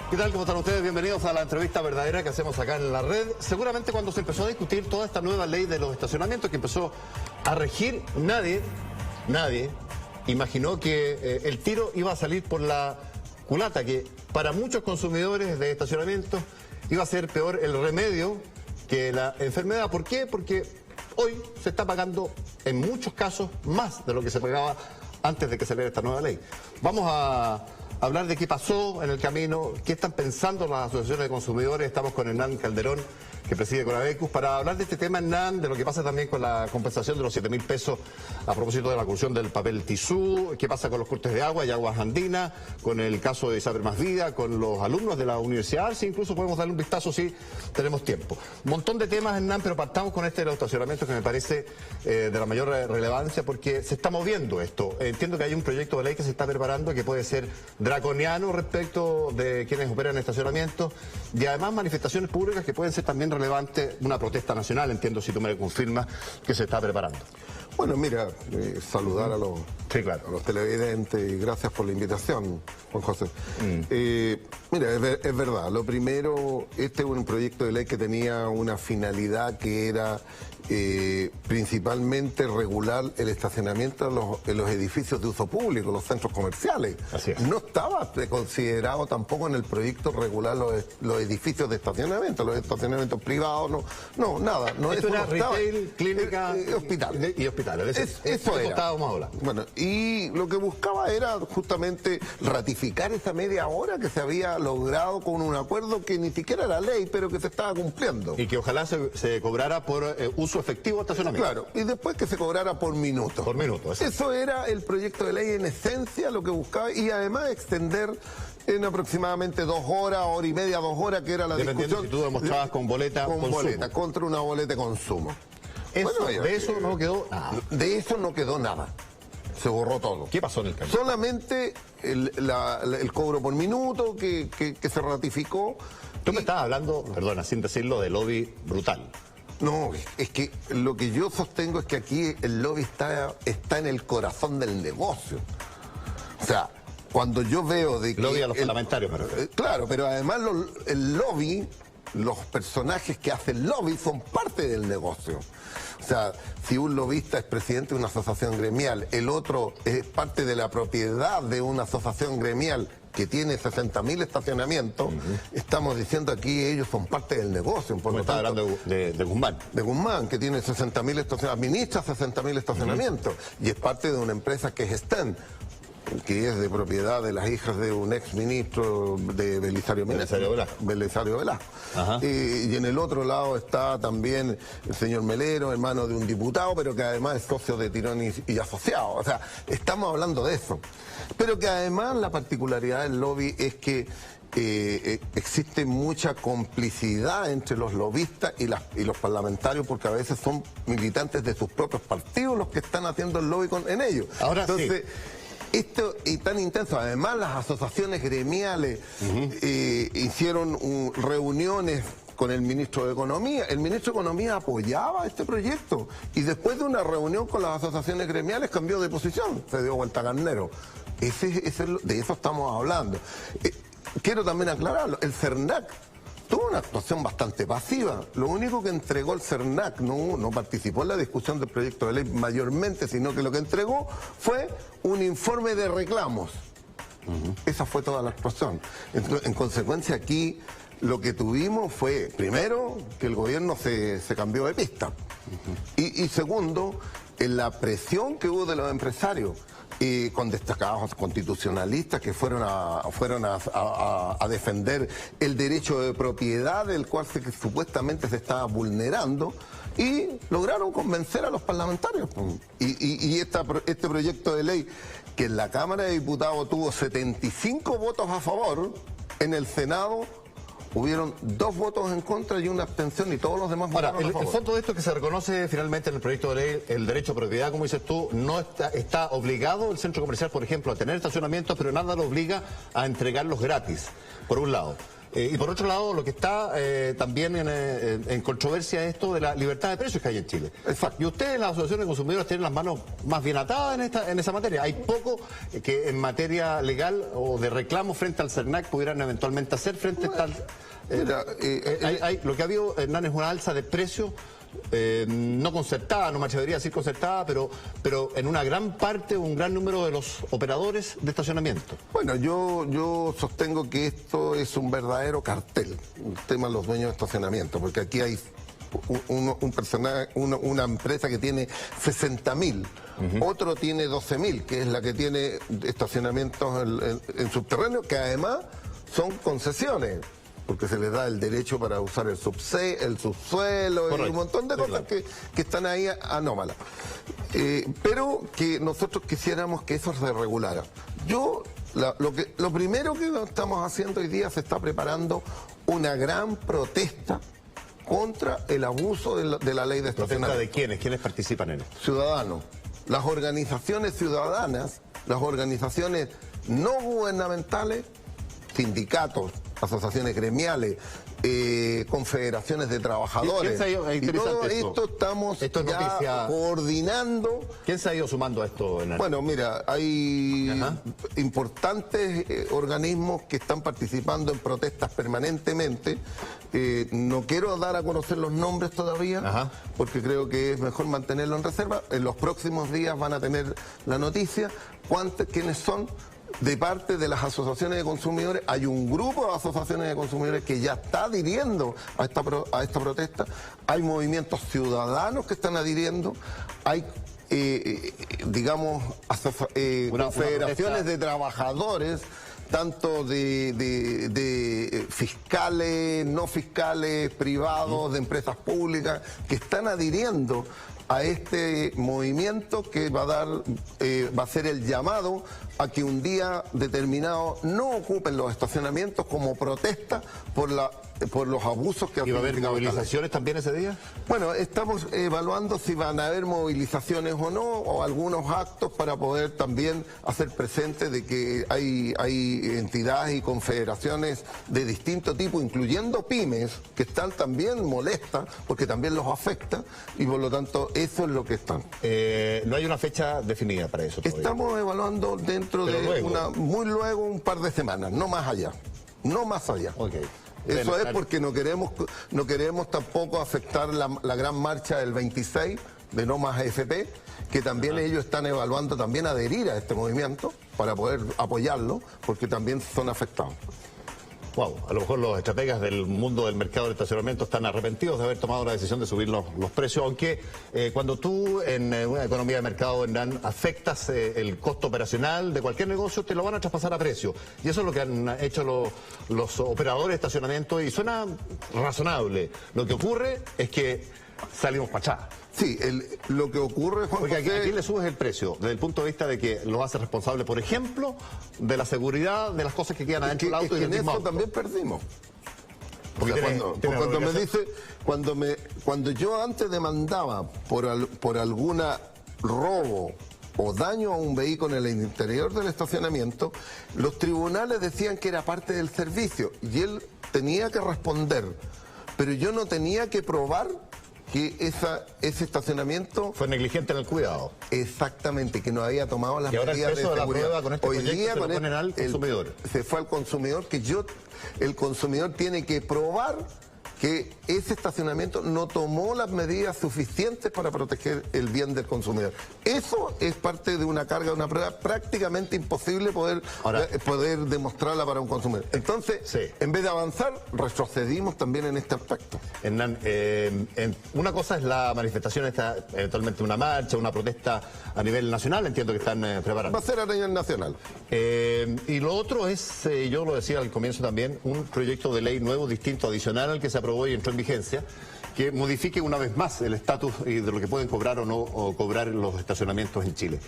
¿Qué tal? ¿Cómo están ustedes? Bienvenidos a la entrevista verdadera que hacemos acá en la red. Seguramente cuando se empezó a discutir toda esta nueva ley de los estacionamientos que empezó a regir, nadie imaginó que el tiro iba a salir por la culata, que para muchos consumidores de estacionamientos iba a ser peor el remedio que la enfermedad. ¿Por qué? Porque hoy se está pagando en muchos casos más de lo que se pagaba antes de que saliera esta nueva ley. Vamos a hablar de qué pasó en el camino, qué están pensando las asociaciones de consumidores. Estamos con Hernán Calderón, que preside Conabecus, para hablar de este tema, Hernán, de lo que pasa también con la compensación de los 7.000 pesos a propósito de la cuestión del papel tisú, qué pasa con los cortes de agua y aguas andinas, con el caso de Saber Más Vida, con los alumnos de la Universidad Arce. Incluso podemos darle un vistazo si tenemos tiempo. Un montón de temas, Hernán, pero partamos con este de los estacionamientos, que me parece de la mayor relevancia porque se está moviendo esto. Entiendo que hay un proyecto de ley que se está preparando que puede ser draconiano respecto de quienes operan en estacionamientos, y además manifestaciones públicas que pueden ser también relevantes, una protesta nacional, entiendo, si tú me confirmas, que se está preparando. Bueno, mira, saludar a los, sí, claro, a los televidentes y gracias por la invitación, Juan José. Mira, es verdad, lo primero, este es un proyecto de ley que tenía una finalidad que era principalmente regular el estacionamiento en los edificios de uso público, los centros comerciales. Así es. No estaba considerado tampoco en el proyecto regular los edificios de estacionamiento, los estacionamientos privados, no, nada. No, esto era retail, estaba, clínica y hospitales. Eso era. Estábamos hablando. Bueno, y lo que buscaba era justamente ratificar esa media hora que se había logrado con un acuerdo que ni siquiera era ley, pero que se estaba cumpliendo. Y que ojalá se cobrara por uso efectivo de estacionamiento. Claro, y después que se cobrara por minuto. Por minuto, exacto. Eso era el proyecto de ley en esencia, lo que buscaba, y además extender en aproximadamente 2 horas, hora y media, 2 horas, que era la discusión. Si tú demostrabas con boleta con consumo. boleta, contra una boleta de consumo. De eso no quedó nada. De eso no quedó nada. Se borró todo. ¿Qué pasó en el camino? Solamente el cobro por minuto que se ratificó. Tú me estabas hablando, perdona, sin decirlo, de lobby brutal. No, es que lo que yo sostengo es que aquí el lobby está en el corazón del negocio. O sea, cuando yo veo de que... Lobby a los parlamentarios, pero... Claro, pero además el lobby, los personajes que hacen lobby son parte del negocio. O sea, si un lobista es presidente de una asociación gremial, el otro es parte de la propiedad de una asociación gremial que tiene 60.000 estacionamientos, estamos diciendo aquí ellos son parte del negocio. Por lo tanto, hablando de Guzmán. De Guzmán, que tiene 60.000 estacionamientos, administra 60.000 estacionamientos, y es parte de una empresa que es STEN, que es de propiedad de las hijas de un ex ministro de Belisario Velasco. Y en el otro lado está también el señor Melero, hermano de un diputado, pero que además es socio de Tirón y asociado. O sea, estamos hablando de eso. Pero que además la particularidad del lobby es que existe mucha complicidad entre los lobistas y los parlamentarios, porque a veces son militantes de sus propios partidos los que están haciendo el lobby en ellos. Ahora entonces, sí. Esto es tan intenso. Además, las asociaciones gremiales hicieron reuniones con el ministro de Economía. El ministro de Economía apoyaba este proyecto y después de una reunión con las asociaciones gremiales cambió de posición, se dio vuelta carnero. De eso estamos hablando. Quiero también aclararlo, el CERNAC tuvo una actuación bastante pasiva. Lo único que entregó el CERNAC, no participó en la discusión del proyecto de ley mayormente, sino que lo que entregó fue un informe de reclamos. Esa fue toda la actuación. En consecuencia, aquí lo que tuvimos fue, primero, que el gobierno se cambió de pista. Y segundo, en la presión que hubo de los empresarios, con destacados constitucionalistas que fueron a defender el derecho de propiedad del cual supuestamente se estaba vulnerando, y lograron convencer a los parlamentarios. Y este proyecto de ley, que en la Cámara de Diputados tuvo 75 votos a favor, en el Senado hubieron 2 votos en contra y una abstención, y todos los demás votaron a favor. El fondo de esto es que se reconoce finalmente en el proyecto de ley el derecho a propiedad, como dices tú. No está obligado el centro comercial, por ejemplo, a tener estacionamientos, pero nada lo obliga a entregarlos gratis, por un lado. Y por otro lado, lo que está también en controversia es esto de la libertad de precios que hay en Chile. Exacto. Y ustedes, las asociaciones de consumidores, tienen las manos más bien atadas en esa materia. Hay poco que en materia legal o de reclamo frente al CERNAC pudieran eventualmente hacer frente a tal... lo que ha habido, Hernán, es una alza de precios no concertada, no me atrevería a decir concertada, pero en una gran parte, un gran número de los operadores de estacionamiento. Bueno, yo sostengo que esto es un verdadero cartel, el tema de los dueños de estacionamiento, porque aquí hay una empresa que tiene 60.000, otro tiene 12.000, que es la que tiene estacionamientos en subterráneo, que además son concesiones, porque se les da el derecho para usar el subsuelo. Correcto. Y un montón de cosas que están ahí anómalas. Pero que nosotros quisiéramos que eso se regulara. Lo primero que estamos haciendo hoy día, se está preparando una gran protesta contra el abuso de la ley de estacionamiento. ¿De quiénes? ¿Quiénes participan en esto? Ciudadanos. Las organizaciones ciudadanas, las organizaciones no gubernamentales, sindicatos, asociaciones gremiales, confederaciones de trabajadores. Y todo esto estamos ya coordinando. ¿Quién se ha ido sumando a esto, Hernán? Bueno, mira, hay importantes organismos que están participando en protestas permanentemente. No quiero dar a conocer los nombres todavía, porque creo que es mejor mantenerlo en reserva. En los próximos días van a tener la noticia. ¿Quiénes son? De parte de las asociaciones de consumidores, hay un grupo de asociaciones de consumidores que ya está adhiriendo a esta protesta, hay movimientos ciudadanos que están adhiriendo, hay, confederaciones de trabajadores, tanto de fiscales, no fiscales, privados, de empresas públicas, que están adhiriendo a este movimiento que va a ser el llamado a que un día determinado no ocupen los estacionamientos como protesta por los abusos que ha habido. ¿Y va a haber movilizaciones también ese día? Bueno, estamos evaluando si van a haber movilizaciones o no, o algunos actos para poder también hacer presente de que hay entidades y confederaciones de distinto tipo, incluyendo pymes, que están también molestas porque también los afecta, y por lo tanto eso es lo que están. No hay una fecha definida para eso todavía. Estamos evaluando dentro de muy luego, un par de semanas, no más allá. No más allá. Okay. Eso es porque no queremos tampoco afectar la gran marcha del 26 de No Más AFP, que también ellos están evaluando también adherir a este movimiento para poder apoyarlo, porque también son afectados. Wow, a lo mejor los estrategas del mundo del mercado del estacionamiento están arrepentidos de haber tomado la decisión de subir los precios, aunque cuando tú en una economía de mercado, Hernán, afectas el costo operacional de cualquier negocio, te lo van a traspasar a precio. Y eso es lo que han hecho los operadores de estacionamiento, y suena razonable. Lo que ocurre es que salimos pachadas. Sí, lo que ocurre, Juan Porque José, aquí le subes el precio, desde el punto de vista de que lo hace responsable, por ejemplo, de la seguridad de las cosas que quedan adentro del auto y del mismo auto. También perdimos. Porque cuando yo antes demandaba por alguna robo o daño a un vehículo en el interior del estacionamiento, los tribunales decían que era parte del servicio y él tenía que responder, pero yo no tenía que probar que ese estacionamiento fue negligente en el cuidado. Exactamente, que no había tomado las medidas de seguridad. Con este Hoy día se lo ponen al consumidor. Se fue al consumidor, el consumidor tiene que probar que ese estacionamiento no tomó las medidas suficientes para proteger el bien del consumidor. Eso es parte de una carga, de una prueba prácticamente imposible poder demostrarla para un consumidor. Entonces, en vez de avanzar, retrocedimos también en este aspecto. Hernán, una cosa es la manifestación, eventualmente una marcha, una protesta a nivel nacional, entiendo que están preparando. Va a ser a nivel nacional. Y lo otro es, yo lo decía al comienzo también, un proyecto de ley nuevo, distinto, adicional al que se aprobó y entró en vigencia, que modifique una vez más el estatus de lo que pueden cobrar o no cobrar los estacionamientos en Chile.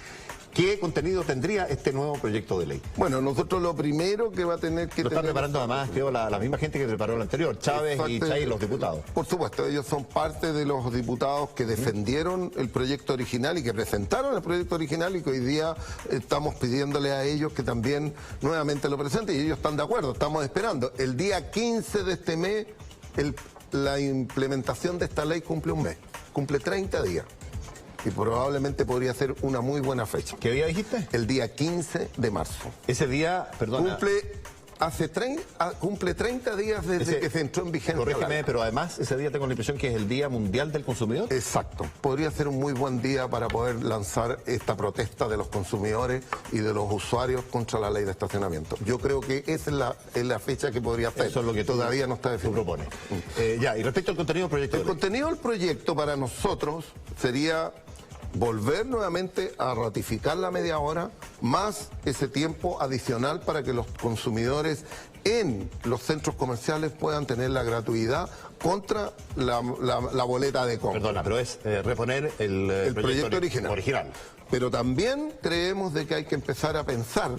¿Qué contenido tendría este nuevo proyecto de ley? Bueno, nosotros lo primero que va a tener que... Lo está preparando además, creo, la misma gente que preparó el anterior, Chávez y Chay, los diputados. Por supuesto, ellos son parte de los diputados que defendieron el proyecto original y que presentaron el proyecto original, y que hoy día estamos pidiéndole a ellos que también nuevamente lo presenten, y ellos están de acuerdo, estamos esperando. El día 15 de este mes, la implementación de esta ley cumple un mes, cumple 30 días. Y probablemente podría ser una muy buena fecha. ¿Qué día dijiste? El día 15 de marzo. Ese día, perdona... Cumple 30 días desde que se entró en vigencia. Corrígeme, pero además ese día tengo la impresión que es el Día Mundial del Consumidor. Exacto. Podría ser un muy buen día para poder lanzar esta protesta de los consumidores y de los usuarios contra la ley de estacionamiento. Yo creo que esa es la fecha que podría ser. Eso es lo que todavía no está definido. Tú propones. Y respecto al contenido del proyecto. El contenido del proyecto para nosotros sería volver nuevamente a ratificar la media hora, más ese tiempo adicional para que los consumidores en los centros comerciales puedan tener la gratuidad contra la boleta de compra. Perdona, pero es reponer el proyecto original. Pero también creemos de que hay que empezar a pensar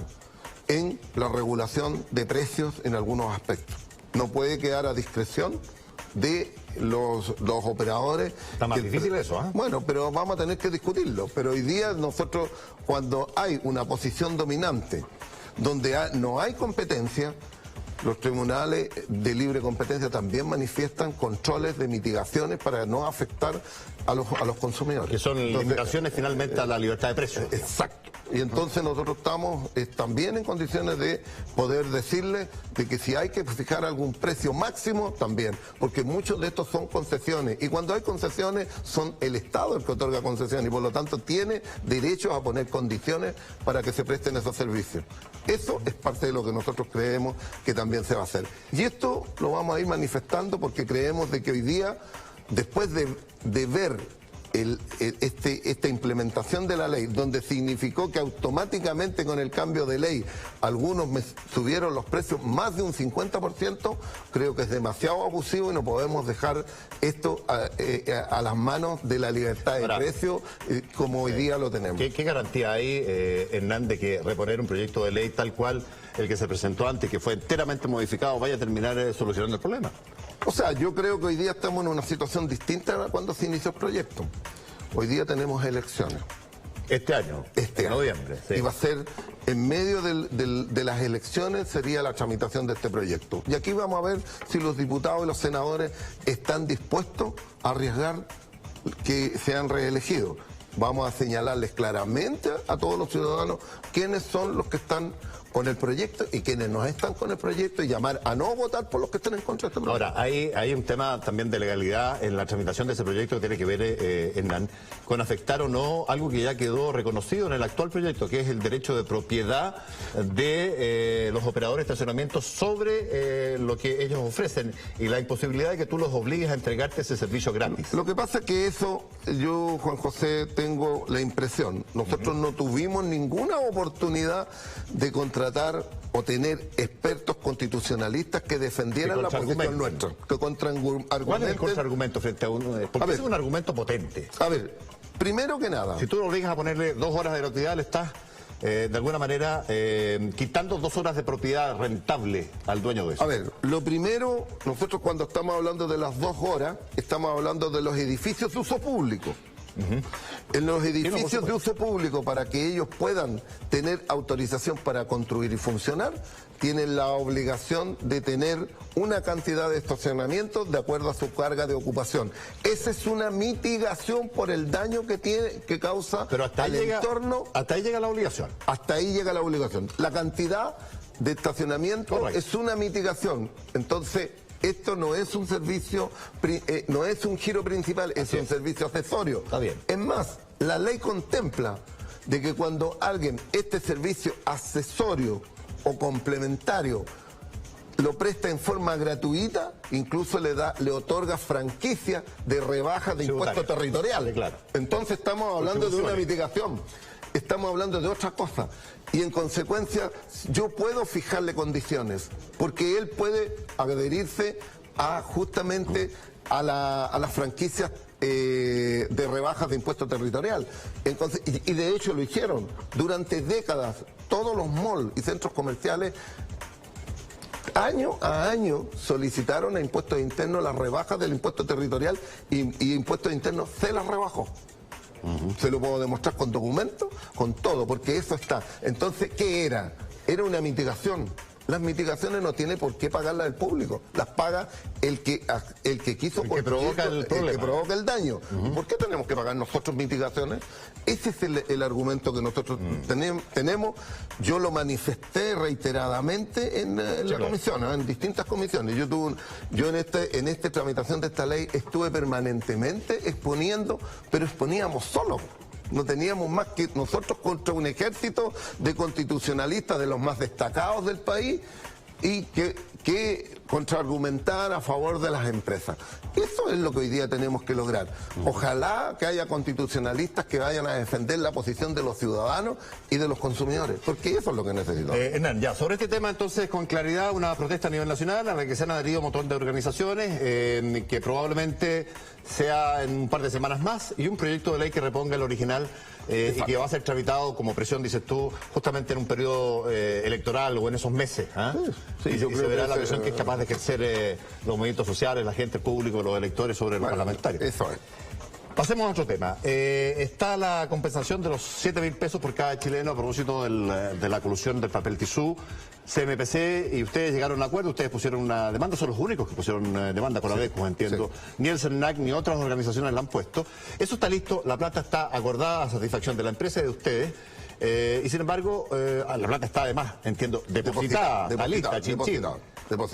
en la regulación de precios en algunos aspectos. No puede quedar a discreción de los operadores. Está más difícil eso, ¿eh? Bueno, pero vamos a tener que discutirlo. Pero hoy día nosotros, cuando hay una posición dominante donde no hay competencia, los tribunales de libre competencia también manifiestan controles de mitigaciones para no afectar a los consumidores. Que son limitaciones finalmente a la libertad de precios. Exacto. Y entonces nosotros estamos también en condiciones de poder decirle de que si hay que fijar algún precio máximo, también, porque muchos de estos son concesiones, y cuando hay concesiones son el Estado el que otorga concesiones, y por lo tanto tiene derecho a poner condiciones para que se presten esos servicios. Eso es parte de lo que nosotros creemos que también se va a hacer. Y esto lo vamos a ir manifestando porque creemos de que hoy día, después de ver esta implementación de la ley, donde significó que automáticamente con el cambio de ley algunos subieron los precios más de un 50%, creo que es demasiado abusivo y no podemos dejar esto a las manos de la libertad de precio como hoy día lo tenemos. ¿Qué garantía hay, Hernán, de que reponer un proyecto de ley tal cual el que se presentó antes, que fue enteramente modificado, vaya a terminar solucionando el problema? O sea, yo creo que hoy día estamos en una situación distinta a cuando se inició el proyecto. Hoy día tenemos elecciones. Este año, en noviembre. Sí. Y va a ser, en medio de las elecciones, sería la tramitación de este proyecto. Y aquí vamos a ver si los diputados y los senadores están dispuestos a arriesgar que sean reelegidos. Vamos a señalarles claramente a todos los ciudadanos quiénes son los que están con el proyecto y quienes no están con el proyecto, y llamar a no votar por los que estén en contra de este proyecto. Ahora, hay un tema también de legalidad en la tramitación de ese proyecto que tiene que ver, Hernán, con afectar o no algo que ya quedó reconocido en el actual proyecto, que es el derecho de propiedad de los operadores de estacionamientos sobre lo que ellos ofrecen y la imposibilidad de que tú los obligues a entregarte ese servicio gratis. Lo que pasa es que eso, yo, Juan José, tengo la impresión, nosotros no tuvimos ninguna oportunidad de contratar o tener expertos constitucionalistas que defendieran la posición nuestra. ¿Cuál es el contraargumento frente a uno? Porque es un argumento potente. A ver, primero que nada, si tú lo obligas a ponerle 2 horas de gratuidad, le estás de alguna manera quitando 2 horas de propiedad rentable al dueño de eso. A ver, lo primero, nosotros cuando estamos hablando de las 2 horas, estamos hablando de los edificios de uso público. En los edificios de uso público, para que ellos puedan tener autorización para construir y funcionar, tienen la obligación de tener una cantidad de estacionamientos de acuerdo a su carga de ocupación. Esa es una mitigación por el daño que causa al entorno. Hasta ahí llega la obligación. Hasta ahí llega la obligación. La cantidad de estacionamiento es una mitigación. Entonces, esto no es un servicio, no es un giro principal, es un servicio accesorio. Está bien. Es más, la ley contempla de que cuando alguien este servicio accesorio o complementario lo presta en forma gratuita, incluso le otorga franquicia de rebaja de impuestos territoriales. Claro. Entonces estamos hablando de una mitigación. Estamos hablando de otra cosa, y en consecuencia yo puedo fijarle condiciones, porque él puede adherirse justamente a las franquicias de rebajas de impuesto territorial. Entonces, y de hecho lo hicieron. Durante décadas, todos los malls y centros comerciales año a año solicitaron a impuestos internos las rebajas del impuesto territorial y impuestos internos se las rebajó. Se lo puedo demostrar con documentos, con todo, porque eso está. Entonces, ¿qué era? Era una mitigación. Las mitigaciones no tiene por qué pagarlas el público, las paga el que quiso el que provoca el problema, el que provoca el daño. ¿Por qué tenemos que pagar nosotros mitigaciones? Ese es el argumento que nosotros tenemos. Yo lo manifesté reiteradamente en la comisión, en distintas comisiones. Yo en esta tramitación de esta ley estuve permanentemente exponiendo, pero exponíamos solos. No teníamos más que nosotros contra un ejército de constitucionalistas de los más destacados del país y que contraargumentar a favor de las empresas. Eso es lo que hoy día tenemos que lograr. Ojalá que haya constitucionalistas que vayan a defender la posición de los ciudadanos y de los consumidores, porque eso es lo que necesitamos. Hernán, ya, sobre este tema entonces, con claridad, una protesta a nivel nacional a la que se han adherido un montón de organizaciones, que probablemente sea en un par de semanas más, y un proyecto de ley que reponga el original y que va a ser tramitado como presión, dices tú, justamente en un periodo electoral o en esos meses. Sí, yo y creo se verá que la presión que es capaz de ejercer los movimientos sociales, la gente, el público, los electores sobre los parlamentarios. Eso es. Pasemos a otro tema. Está la compensación de los 7.000 pesos por cada chileno a propósito de la colusión del papel tisú. CMPC y ustedes llegaron a un acuerdo, ustedes pusieron una demanda, son los únicos que pusieron demanda con ADECO, entiendo. Sí. Ni el CERNAC ni otras organizaciones la han puesto. Eso está listo, la plata está acordada a satisfacción de la empresa y de ustedes. Y sin embargo, la plata está además, entiendo, depositada, está lista, depositada.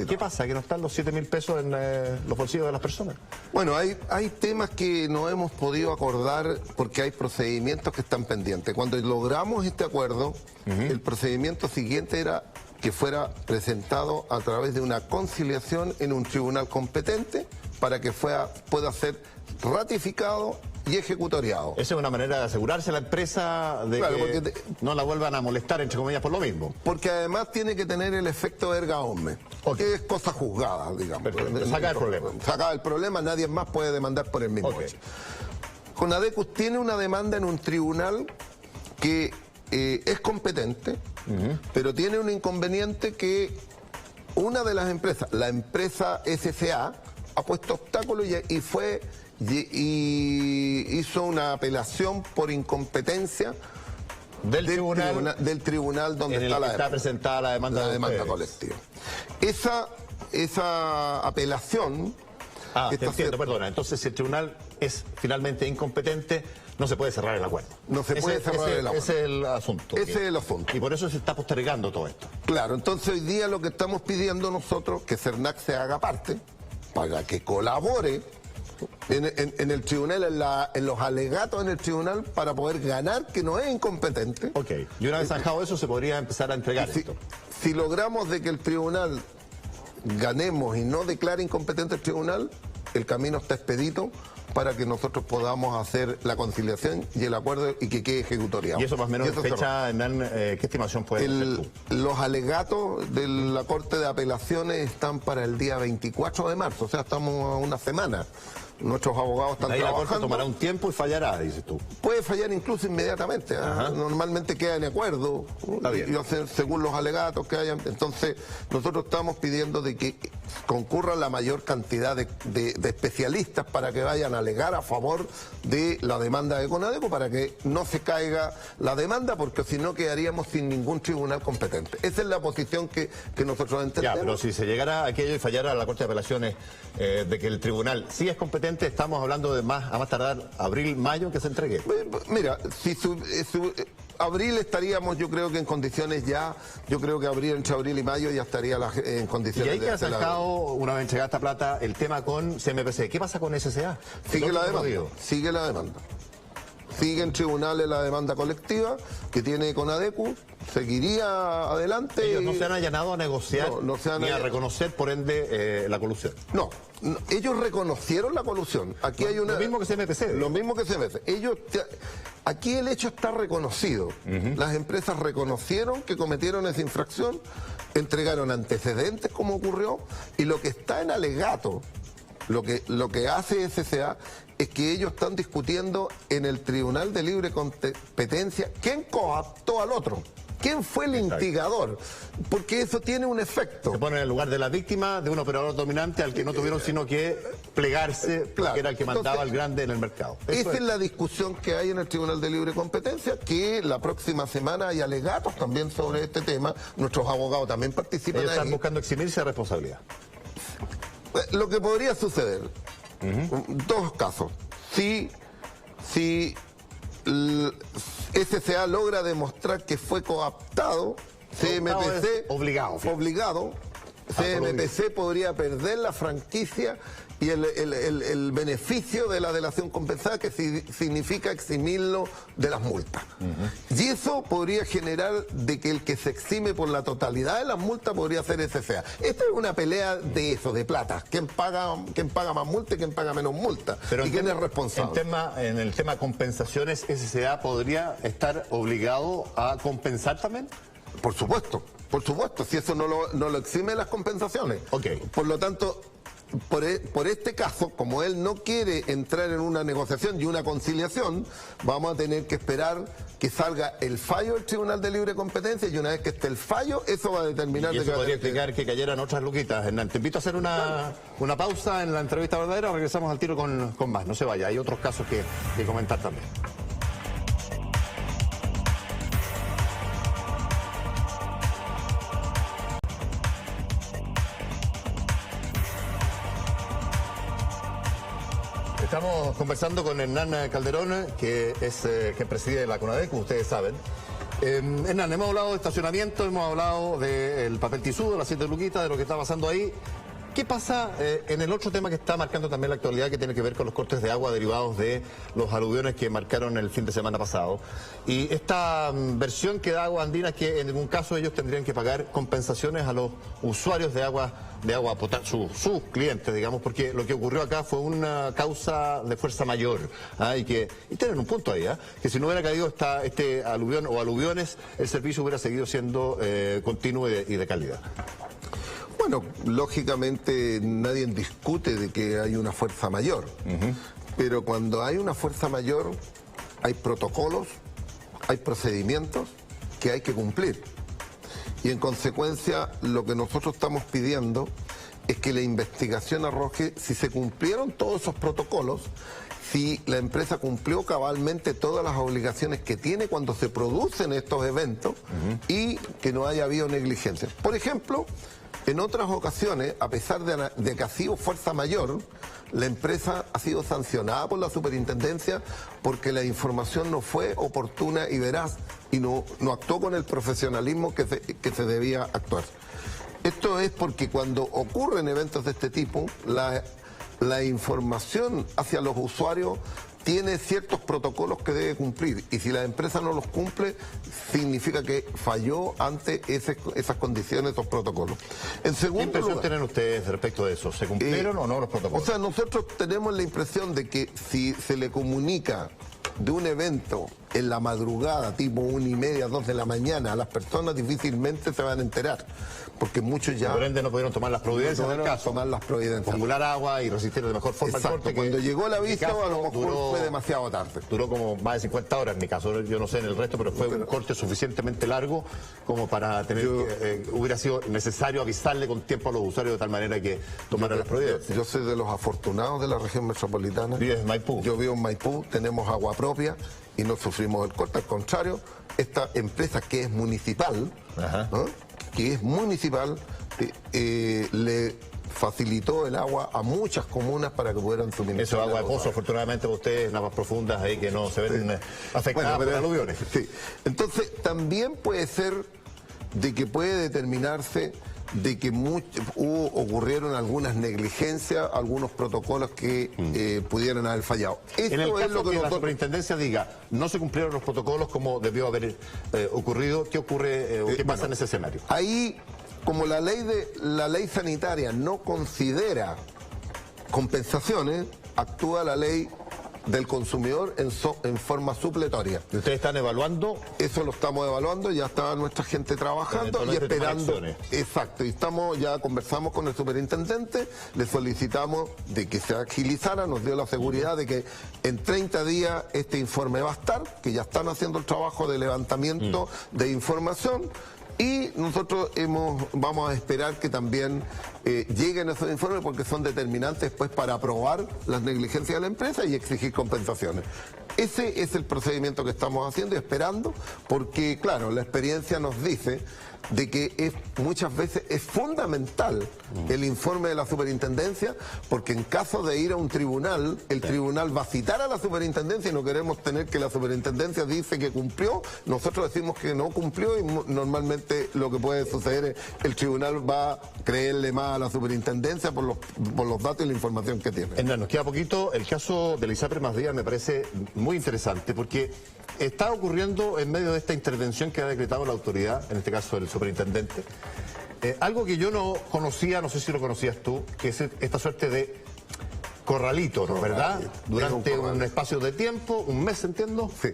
¿Qué pasa? ¿Que no están los 7.000 pesos en los bolsillos de las personas? Bueno, hay temas que no hemos podido acordar porque hay procedimientos que están pendientes. Cuando logramos este acuerdo, el procedimiento siguiente era que fuera presentado a través de una conciliación en un tribunal competente para que pueda ser ratificado y ejecutoriado. Esa es una manera de asegurarse a la empresa de que no la vuelvan a molestar, entre comillas, por lo mismo. Porque además tiene que tener el efecto erga omnes, que es cosa juzgada, digamos. Perfecto. Saca el problema. Saca el problema, nadie más puede demandar por el mismo hecho. CONADECUS tiene una demanda en un tribunal que es competente, pero tiene un inconveniente que una de las empresas, la empresa SCA, ha puesto obstáculos y hizo una apelación por incompetencia del tribunal donde está presentada la demanda colectiva. Esa apelación... te entiendo, perdona. Entonces, si el tribunal es finalmente incompetente, no se puede cerrar el acuerdo. No se puede cerrar el acuerdo. Ese es el asunto. Ese es el asunto. Y por eso se está postergando todo esto. Claro, entonces hoy día lo que estamos pidiendo nosotros, que CERNAC se haga parte, para que colabore en el tribunal, en los alegatos en el tribunal, para poder ganar que no es incompetente. Ok, y una vez zanjado eso, se podría empezar a entregar esto. Si logramos de que el tribunal ganemos y no declare incompetente el tribunal, el camino está expedito para que nosotros podamos hacer la conciliación y el acuerdo y que quede ejecutoriado. ¿Y eso más o menos fecha, ¿qué estimación puede ser tú? Los alegatos de la Corte de Apelaciones están para el día 24 de marzo, o sea, estamos a una semana. Nuestros abogados están trabajando. La Corte tomará un tiempo y fallará, dices tú. Puede fallar incluso inmediatamente. Normalmente queda en acuerdo, según los alegatos que hayan. Entonces, nosotros estamos pidiendo de que concurra la mayor cantidad de especialistas para que vayan a alegar a favor de la demanda de CONADECO, para que no se caiga la demanda, porque si no quedaríamos sin ningún tribunal competente. Esa es la posición que nosotros entendemos. Ya, pero si se llegara a aquello y fallara la Corte de Apelaciones de que el tribunal sí es competente, estamos hablando de a más tardar abril, mayo que se entregue. Mira, si abril estaríamos, yo creo que en condiciones ya, yo creo que entre abril y mayo ya estaría en condiciones de... Y ahí que ha sacado, una vez entregada esta plata, el tema con CMPC. ¿Qué pasa con SCA? Sigue la demanda. Sigue en tribunales la demanda colectiva que tiene CONADECU, seguiría adelante. Ellos no se han allanado a negociar ni a reconocer, por ende, la colusión. No, ellos reconocieron la colusión. Aquí hay una... Lo mismo que CMPC. Lo mismo que CMPC. Aquí el hecho está reconocido. Las empresas reconocieron que cometieron esa infracción, entregaron antecedentes como ocurrió, y lo que está en alegato, lo que hace SCA es que ellos están discutiendo en el Tribunal de Libre Competencia quién cooptó al otro. ¿Quién fue el instigador? Porque eso tiene un efecto. Se pone en el lugar de la víctima, de un operador dominante al que no tuvieron sino que plegarse, claro, que era el que mandaba al grande en el mercado. Esa es la discusión que hay en el Tribunal de Libre Competencia, que la próxima semana hay alegatos también sobre este tema. Nuestros abogados también participan. Ellos están buscando eximirse de responsabilidad. Lo que podría suceder, dos casos. Si SCA logra demostrar que fue cooptado, CMPC obligado, CMPC podría perder la franquicia y el beneficio de la delación compensada, que significa eximirlo de las multas. Y eso podría generar de que el que se exime por la totalidad de las multas podría ser SCA. Esta es una pelea de eso, de plata. ¿Quién paga más multa y quién paga menos multa? Pero ¿Y quién es responsable? En el tema compensaciones, ¿SCA podría estar obligado a compensar también? Por supuesto, si eso no lo exime las compensaciones. Okay. Por lo tanto, por este caso, como él no quiere entrar en una negociación y una conciliación, vamos a tener que esperar que salga el fallo del Tribunal de Libre Competencia, y una vez que esté el fallo, eso va a determinar... Y eso podría explicar que cayeran otras luquitas. Hernán, te invito a hacer una pausa en la entrevista verdadera, regresamos al tiro con más. No se vaya, hay otros casos que comentar también. Estamos conversando con Hernán Calderón, que preside la CONADECU, ustedes saben. Hernán, hemos hablado de estacionamiento, hemos hablado del papel tisú, de las 7 luquitas, de lo que está pasando ahí. ¿Qué pasa en el otro tema que está marcando también la actualidad, que tiene que ver con los cortes de agua derivados de los aluviones que marcaron el fin de semana pasado? Y esta versión que da Agua Andina es que en ningún caso ellos tendrían que pagar compensaciones a los usuarios de agua potable, sus clientes, digamos, porque lo que ocurrió acá fue una causa de fuerza mayor. Y tienen un punto ahí, que si no hubiera caído este aluvión o aluviones, el servicio hubiera seguido siendo continuo y de calidad. Bueno, lógicamente nadie discute de que hay una fuerza mayor, pero cuando hay una fuerza mayor hay protocolos, hay procedimientos que hay que cumplir. Y en consecuencia lo que nosotros estamos pidiendo es que la investigación arroje si se cumplieron todos esos protocolos, si la empresa cumplió cabalmente todas las obligaciones que tiene cuando se producen estos eventos y que no haya habido negligencia. Por ejemplo, en otras ocasiones, a pesar de que ha sido fuerza mayor, la empresa ha sido sancionada por la superintendencia porque la información no fue oportuna y veraz y no actuó con el profesionalismo que se debía actuar. Esto es porque cuando ocurren eventos de este tipo, la información hacia los usuarios tiene ciertos protocolos que debe cumplir, y si la empresa no los cumple, significa que falló ante esas condiciones, esos protocolos. En segundo ¿Qué impresión lugar, tienen ustedes respecto de eso? ¿Se cumplieron o no los protocolos? O sea, nosotros tenemos la impresión de que si se le comunica de un evento en la madrugada, tipo 1:30, 2 de la mañana, a las personas difícilmente se van a enterar, porque muchos ya... Por ende no pudieron tomar las providencias del caso. Tomar las providencias. Acumular agua y resistir de mejor forma. Exacto, el corte. Cuando llegó el aviso, a lo mejor fue demasiado tarde. Duró como más de 50 horas en mi caso, yo no sé en el resto, pero fue un corte suficientemente largo como para tener hubiera sido necesario avisarle con tiempo a los usuarios de tal manera que tomaran las providencias. Yo soy de los afortunados de la región metropolitana. ¿Vives en Maipú? Yo vivo en Maipú, tenemos agua propia y no sufrimos el corte. Al contrario, esta empresa que es municipal, le facilitó el agua a muchas comunas para que pudieran suministrar. Eso, agua de pozo, afortunadamente para ustedes, las más profundas ahí que no se ven afectadas por aluviones. Sí. Entonces, también puede ser de que puede determinarse de que ocurrieron algunas negligencias, algunos protocolos que pudieran haber fallado. En el caso que la superintendencia diga no se cumplieron los protocolos como debió haber ocurrido, ¿qué ocurre o qué pasa en ese escenario? Ahí, como la ley sanitaria no considera compensaciones, actúa la ley del consumidor en forma supletoria. ¿Ustedes están evaluando? Eso lo estamos evaluando, ya está nuestra gente trabajando y esperando. Exacto, y ya conversamos con el superintendente, le solicitamos de que se agilizara, nos dio la seguridad de que en 30 días este informe va a estar, que ya están haciendo el trabajo de levantamiento de información. Y nosotros vamos a esperar que también lleguen esos informes porque son determinantes pues para aprobar las negligencias de la empresa y exigir compensaciones. Ese es el procedimiento que estamos haciendo y esperando porque, claro, la experiencia nos dice de que muchas veces es fundamental el informe de la superintendencia porque en caso de ir a un tribunal, el tribunal va a citar a la superintendencia y no queremos tener que la superintendencia dice que cumplió, nosotros decimos que no cumplió y normalmente lo que puede suceder es el tribunal va a creerle más a la superintendencia por los datos y la información que tiene. Hernán, nos queda poquito. El caso de la ISAPRE Más Vida me parece muy interesante porque está ocurriendo en medio de esta intervención que ha decretado la autoridad, en este caso el superintendente, algo que yo no conocía, no sé si lo conocías tú, que es esta suerte de corralito, ¿no? ¿Verdad? Durante un espacio de tiempo, un mes, entiendo. Sí.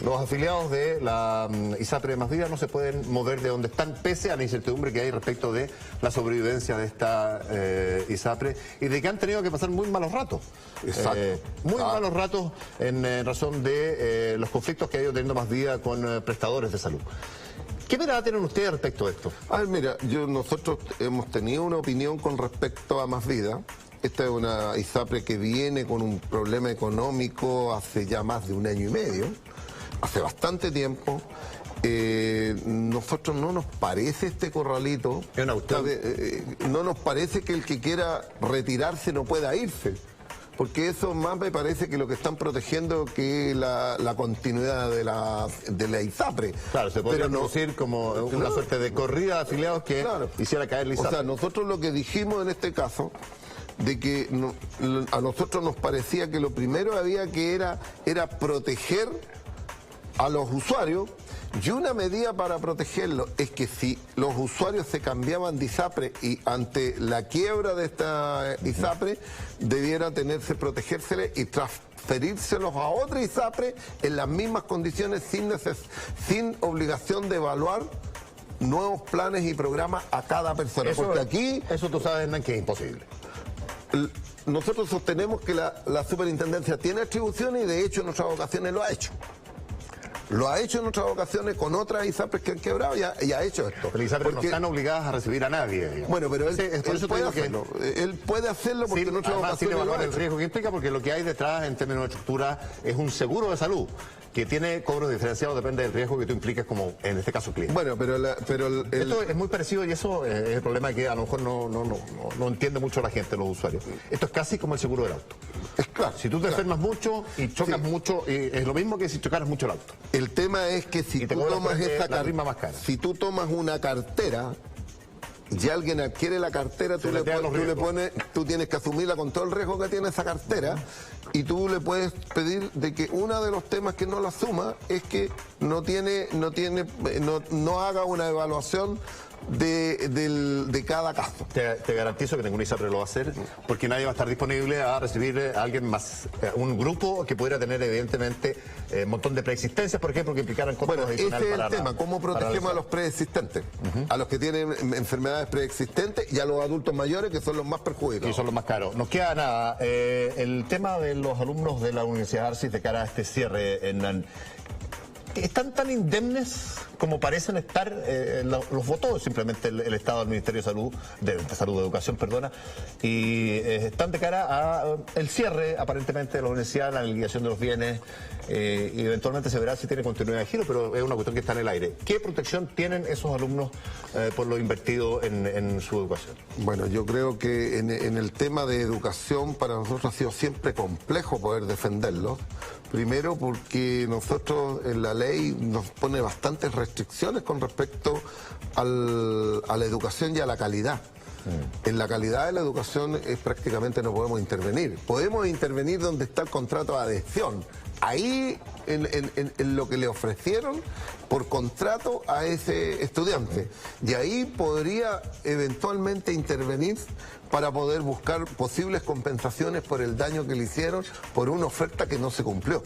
Los afiliados de la ISAPRE Más Vida no se pueden mover de donde están, pese a la incertidumbre que hay respecto de la sobrevivencia de esta ISAPRE y de que han tenido que pasar muy malos ratos. Exacto. Muy malos ratos en razón de los conflictos que ha ido teniendo Más Vida con prestadores de salud. ¿Qué mirada tienen ustedes respecto a esto? A ver, mira, nosotros hemos tenido una opinión con respecto a Más Vida. Esta es una ISAPRE que viene con un problema económico hace ya más de 1 año y medio, hace bastante tiempo. Nosotros no nos parece este corralito, no nos parece que el que quiera retirarse no pueda irse. Porque eso más me parece que lo que están protegiendo que la continuidad de la ISAPRE. Claro, se podría producir como una suerte de corrida de afiliados que hiciera caer la ISAPRE. O sea, nosotros lo que dijimos en este caso, de que a nosotros nos parecía que lo primero era proteger a los usuarios. Y una medida para protegerlo es que si los usuarios se cambiaban de ISAPRE y ante la quiebra de esta ISAPRE, debiera protegérseles y transferírselos a otra ISAPRE en las mismas condiciones sin obligación de evaluar nuevos planes y programas a cada persona. Porque aquí... Eso tú sabes, Hernán, que es imposible. Nosotros sostenemos que la superintendencia tiene atribuciones y de hecho en otras ocasiones lo ha hecho. Lo ha hecho en otras ocasiones con otras ISAPRES que han quebrado y ha hecho esto. Pero ISAPRES no están obligadas a recibir a nadie, digamos. Bueno, pero él puede hacerlo. Él puede hacerlo porque en otras ocasiones sin evaluar el riesgo que implica, porque lo que hay detrás en términos de estructura es un seguro de salud que tiene cobros diferenciados, depende del riesgo que tú impliques como, en este caso, cliente. Bueno, esto es muy parecido y eso es el problema que a lo mejor no entiende mucho la gente, los usuarios. Esto es casi como el seguro del auto. Es claro. Si tú te enfermas mucho y chocas mucho, es lo mismo que si chocaras mucho el auto. El tema es que si tú tomas si tú tomas una cartera y alguien adquiere la cartera, tú tienes que asumirla con todo el riesgo que tiene esa cartera y tú le puedes pedir de que uno de los temas que no la asuma es que no haga una evaluación de cada caso. Te garantizo que ningún ISAPRE lo va a hacer porque nadie va a estar disponible a recibir a alguien más, un grupo que pudiera tener evidentemente un montón de preexistencias, por ejemplo, que implicaran costos adicionales. Ese es el tema, cómo protegemos a los preexistentes, a los que tienen enfermedades preexistentes y a los adultos mayores que son los más perjudicados. Y son los más caros. Nos queda nada, el tema de los alumnos de la Universidad de Arcis de cara a este cierre, ¿están tan indemnes como parecen estar? Los votó simplemente el Estado del Ministerio de Educación, perdona, y están de cara a el cierre aparentemente de la universidad, la liquidación de los bienes, y eventualmente se verá si tiene continuidad de giro, pero es una cuestión que está en el aire. ¿Qué protección tienen esos alumnos por lo invertido en su educación? Bueno, yo creo que en el tema de educación para nosotros ha sido siempre complejo poder defenderlos. Primero porque nosotros en la ley nos pone bastantes restricciones con respecto a la educación y a la calidad. En la calidad de la educación prácticamente no podemos intervenir. Podemos intervenir donde está el contrato de adhesión. Ahí, en lo que le ofrecieron por contrato a ese estudiante. Y ahí podría eventualmente intervenir para poder buscar posibles compensaciones por el daño que le hicieron por una oferta que no se cumplió.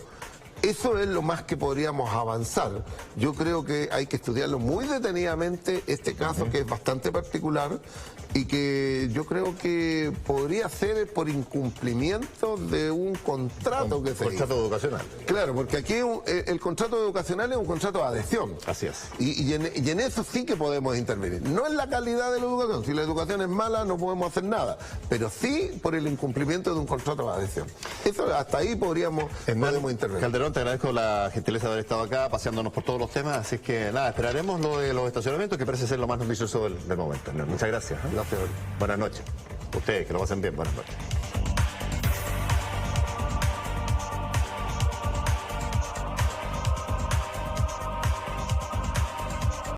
Eso es lo más que podríamos avanzar. Yo creo que hay que estudiarlo muy detenidamente, este caso que es bastante particular y que yo creo que podría ser por incumplimiento de un contrato que se Contrato hizo. educacional. Claro, porque aquí el contrato educacional es un contrato de adhesión. Así es. Y en eso sí que podemos intervenir. No en la calidad de la educación. Si la educación es mala no podemos hacer nada. Pero sí por el incumplimiento de un contrato de adhesión. Eso hasta ahí podemos intervenir. Calderón, te agradezco la gentileza de haber estado acá paseándonos por todos los temas. Así es que nada, esperaremos lo de los estacionamientos, que parece ser lo más noticioso del momento. Muchas gracias. Gracias. Buenas noches. Ustedes, que lo pasen bien. Buenas noches.